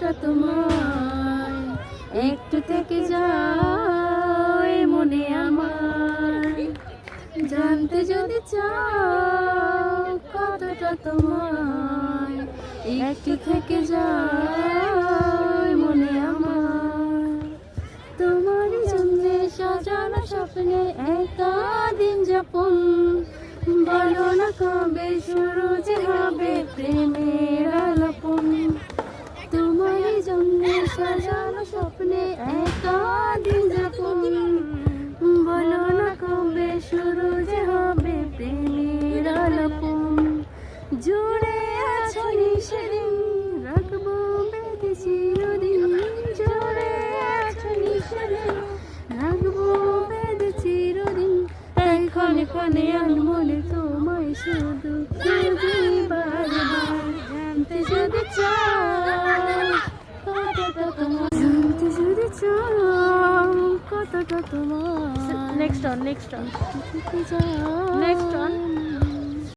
কতটা তোমায় একটু থেকে যায় মনে আমার, জানতে যদি চাও কতটা তোমায় একটু থেকে যায় মনে আমার। তোমার জন্য সাজানো স্বপ্নে একা দিন যাপন, বলো না কবে শুরু যে হবে প্রেমের আলাপন। তোমার জন্য সাজানো স্বপ্নে একা দিন যাপন, বলো না কবে শুরু যে হবে প্রেমের আলাপন। জুড়ে আছো সেদিন রাখবো বেঁধে চিরদিন, জুড়ে আছো সেদিন রাখবো বেঁধে চিরদিন। তাই ক্ষণে ক্ষণে আনমনে তোমায় শুধু খুঁজি বারবার, জানতে যদি চাও কতটা তোমার, জানতে যদি চাও কতটা তোমার। Next on next on.